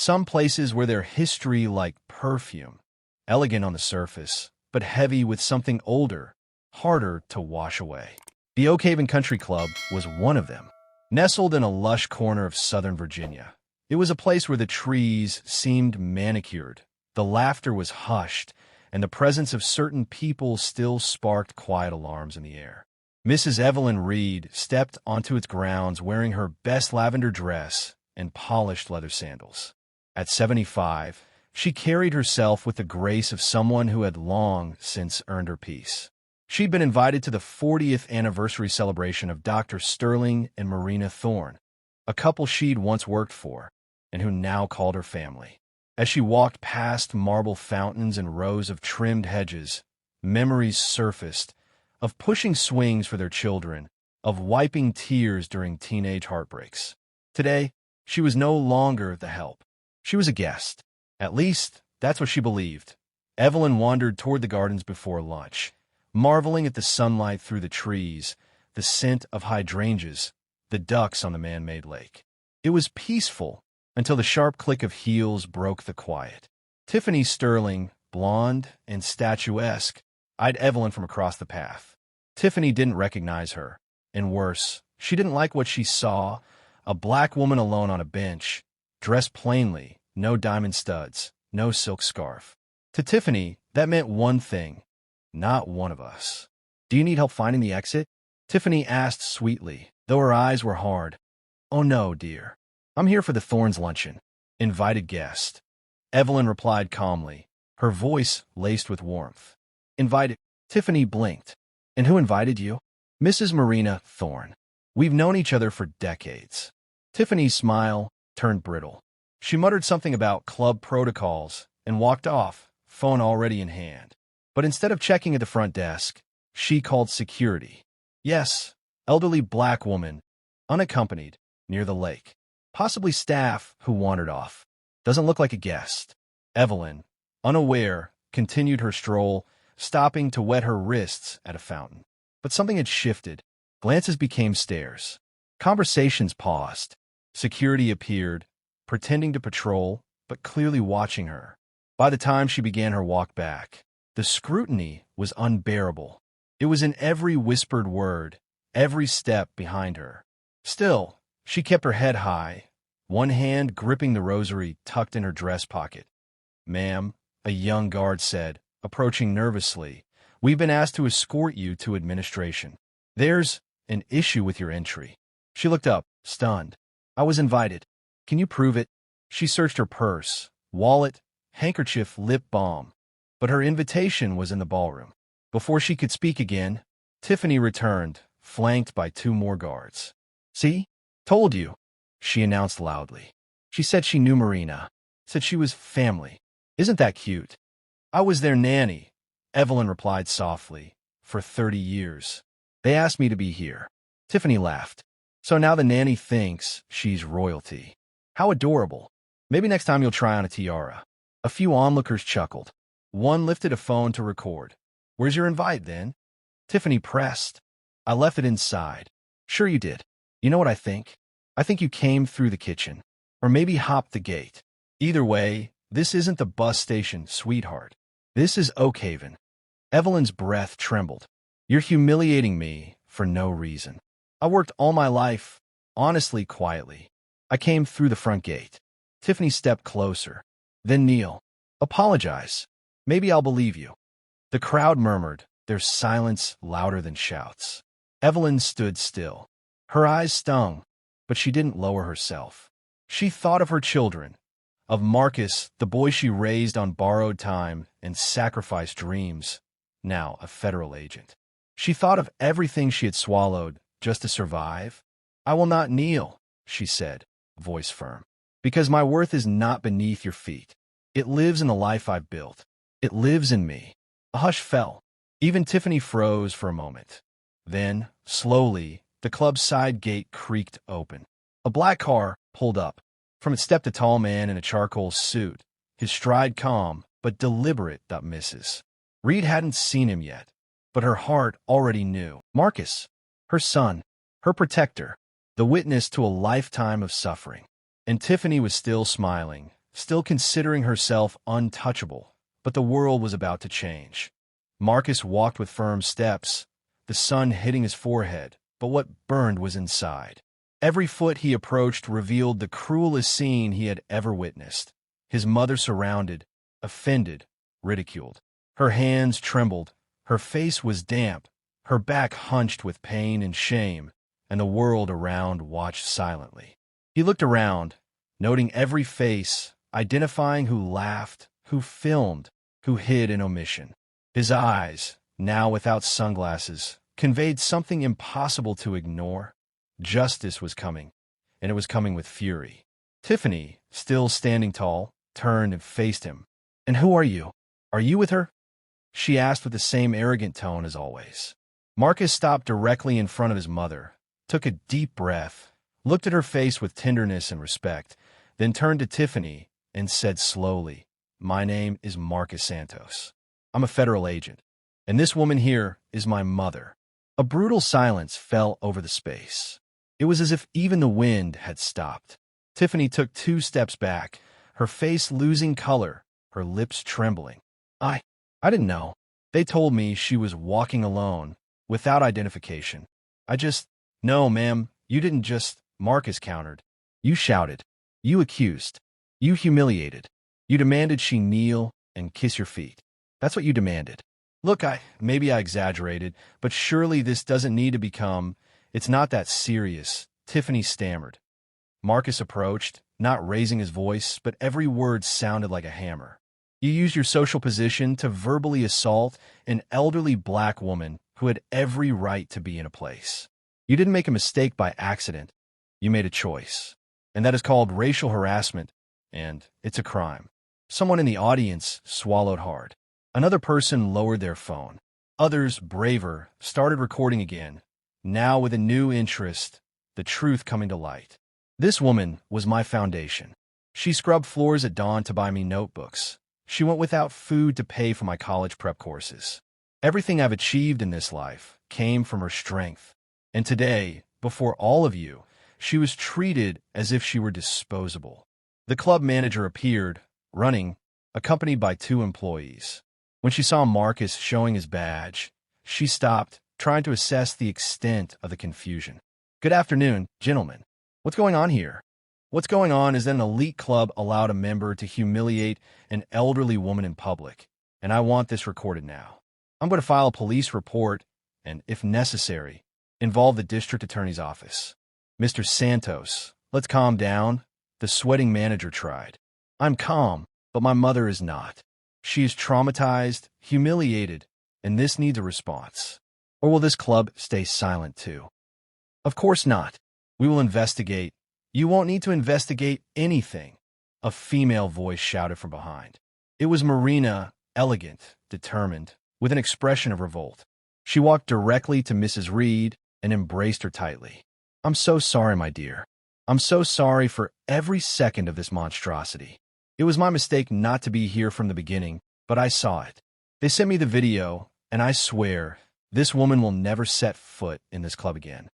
Some places were their history like perfume, elegant on the surface, but heavy with something older, harder to wash away. The Oak Haven Country Club was one of them. Nestled in a lush corner of Southern Virginia, it was a place where the trees seemed manicured, the laughter was hushed, and the presence of certain people still sparked quiet alarms in the air. Mrs. Evelyn Reed stepped onto its grounds wearing her best lavender dress and polished leather sandals. At 75, she carried herself with the grace of someone who had long since earned her peace. She'd been invited to the 40th anniversary celebration of Dr. Sterling and Marina Thorne, a couple she'd once worked for, and who now called her family. As she walked past marble fountains and rows of trimmed hedges, memories surfaced of pushing swings for their children, of wiping tears during teenage heartbreaks. Today, she was no longer the help. She was a guest. At least, that's what she believed. Evelyn wandered toward the gardens before lunch, marveling at the sunlight through the trees, the scent of hydrangeas, the ducks on the man-made lake. It was peaceful until the sharp click of heels broke the quiet. Tiffany Sterling, blonde and statuesque, eyed Evelyn from across the path. Tiffany didn't recognize her, and worse, she didn't like what she saw, a black woman alone on a bench, dressed plainly, no diamond studs, no silk scarf. To Tiffany, that meant one thing: not one of us. "Do you need help finding the exit?" Tiffany asked sweetly, though her eyes were hard. "Oh no, dear. I'm here for the Thorns luncheon. Invited guest." Evelyn replied calmly, her voice laced with warmth. "Invited?" Tiffany blinked. "And who invited you?" "Mrs. Marina Thorne. We've known each other for decades." Tiffany's smile turned brittle. She muttered something about club protocols and walked off, phone already in hand. But instead of checking at the front desk, she called security. Yes, elderly black woman, unaccompanied, near the lake. Possibly staff who wandered off. Doesn't look like a guest. Evelyn, unaware, continued her stroll, stopping to wet her wrists at a fountain. But something had shifted. Glances became stares. Conversations paused. Security appeared, pretending to patrol, but clearly watching her. By the time she began her walk back, the scrutiny was unbearable. It was in every whispered word, every step behind her. Still, she kept her head high, one hand gripping the rosary tucked in her dress pocket. "Ma'am," a young guard said, approaching nervously, "we've been asked to escort you to administration. There's an issue with your entry." She looked up, stunned. "I was invited. Can you prove it?" She searched her purse, wallet, handkerchief, lip balm, but her invitation was in the ballroom. Before she could speak again, Tiffany returned, flanked by two more guards. "See? Told you," she announced loudly. "She said she knew Marina, said she was family. Isn't that cute?" "I was their nanny," Evelyn replied softly, "for 30 years. They asked me to be here." Tiffany laughed. "So now the nanny thinks she's royalty. How adorable. Maybe next time you'll try on a tiara." A few onlookers chuckled. One lifted a phone to record. "Where's your invite, then?" Tiffany pressed. "I left it inside." "Sure you did. You know what I think? I think you came through the kitchen. Or maybe hopped the gate. Either way, this isn't the bus station, sweetheart. This is Oak Haven." Evelyn's breath trembled. "You're humiliating me for no reason. I worked all my life, honestly, quietly. I came through the front gate." Tiffany stepped closer. "Then kneel. Apologize. Maybe I'll believe you." The crowd murmured, their silence louder than shouts. Evelyn stood still. Her eyes stung, but she didn't lower herself. She thought of her children, of Marcus, the boy she raised on borrowed time and sacrificed dreams, now a federal agent. She thought of everything she had swallowed just to survive. "I will not kneel," she said, voice firm, "because my worth is not beneath your feet. It lives in the life I've built. It lives in me." A hush fell. Even Tiffany froze for a moment. Then, slowly, the club's side gate creaked open. A black car pulled up. From it stepped a tall man in a charcoal suit, his stride calm but deliberate. Mrs. Reed hadn't seen him yet, but her heart already knew. Marcus, her son, her protector, the witness to a lifetime of suffering. And Tiffany was still smiling, still considering herself untouchable. But the world was about to change. Marcus walked with firm steps, the sun hitting his forehead, but what burned was inside. Every foot he approached revealed the cruelest scene he had ever witnessed. His mother surrounded, offended, ridiculed. Her hands trembled, her face was damp, her back hunched with pain and shame, and the world around watched silently. He looked around, noting every face, identifying who laughed, who filmed, who hid in omission. His eyes, now without sunglasses, conveyed something impossible to ignore. Justice was coming, and it was coming with fury. Tiffany, still standing tall, turned and faced him. "And who are you? Are you with her?" she asked with the same arrogant tone as always. Marcus stopped directly in front of his mother, took a deep breath, looked at her face with tenderness and respect, then turned to Tiffany and said slowly, "My name is Marcus Santos. I'm a federal agent, and this woman here is my mother." A brutal silence fell over the space. It was as if even the wind had stopped. Tiffany took 2 steps back, her face losing color, her lips trembling. I didn't know. They told me she was walking alone, without identification. No, ma'am, you didn't just," Marcus countered. "You shouted. You accused. You humiliated. You demanded she kneel and kiss your feet. That's what you demanded. Look, maybe I exaggerated, but surely this doesn't need to become, it's not that serious," Tiffany stammered. Marcus approached, not raising his voice, but every word sounded like a hammer. "You used your social position to verbally assault an elderly black woman who had every right to be in a place. You didn't make a mistake by accident. You made a choice. And that is called racial harassment, and it's a crime." Someone in the audience swallowed hard. Another person lowered their phone. Others, braver, started recording again, now with a new interest, the truth coming to light. "This woman was my foundation. She scrubbed floors at dawn to buy me notebooks. She went without food to pay for my college prep courses. Everything I've achieved in this life came from her strength. And today, before all of you, she was treated as if she were disposable." The club manager appeared, running, accompanied by 2 employees. When she saw Marcus showing his badge, she stopped, trying to assess the extent of the confusion. "Good afternoon, gentlemen. What's going on here?" What's going on is that an elite club allowed a member to humiliate an elderly woman in public, and I want this recorded now. I'm going to file a police report and, if necessary, involve the district attorney's office. "Mr. Santos, let's calm down," the sweating manager tried. "I'm calm, but my mother is not. She is traumatized, humiliated, and this needs a response. Or will this club stay silent too?" "Of course not. We will investigate." "You won't need to investigate anything," a female voice shouted from behind. It was Marina, elegant, determined, with an expression of revolt. She walked directly to Mrs. Reed and embraced her tightly. "I'm so sorry, my dear. I'm so sorry for every second of this monstrosity. It was my mistake not to be here from the beginning, but I saw it. They sent me the video, and I swear, this woman will never set foot in this club again."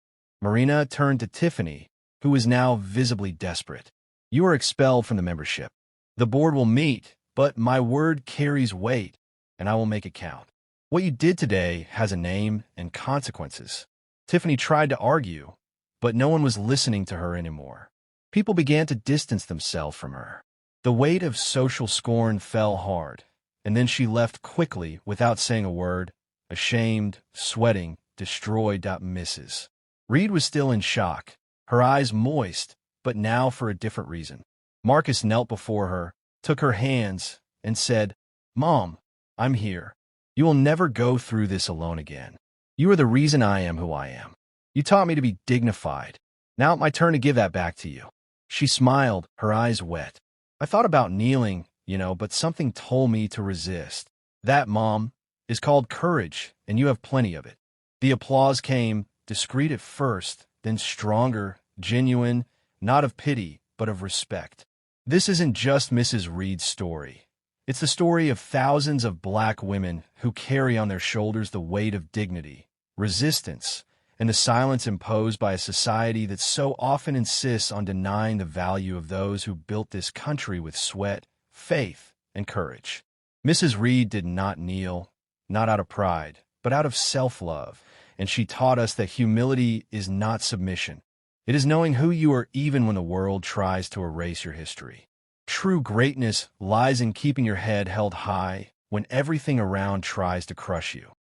Marina turned to Tiffany, who was now visibly desperate. "You are expelled from the membership. The board will meet, but my word carries weight, and I will make it count. What you did today has a name and consequences." Tiffany tried to argue, but no one was listening to her anymore. People began to distance themselves from her. The weight of social scorn fell hard, and then she left quickly without saying a word, ashamed, sweating, destroyed. Mrs. Reed was still in shock, her eyes moist, but now for a different reason. Marcus knelt before her, took her hands, and said, "Mom, I'm here. You will never go through this alone again. You are the reason I am who I am. You taught me to be dignified. Now it's my turn to give that back to you." She smiled, her eyes wet. "I thought about kneeling, but something told me to resist. That, Mom, is called courage, and you have plenty of it." The applause came, discreet at first, then stronger, genuine, not of pity, but of respect. This isn't just Mrs. Reed's story. It's the story of thousands of black women who carry on their shoulders the weight of dignity, resistance, and the silence imposed by a society that so often insists on denying the value of those who built this country with sweat, faith, and courage. Mrs. Reed did not kneel, not out of pride, but out of self-love, and she taught us that humility is not submission. It is knowing who you are even when the world tries to erase your history. True greatness lies in keeping your head held high when everything around tries to crush you.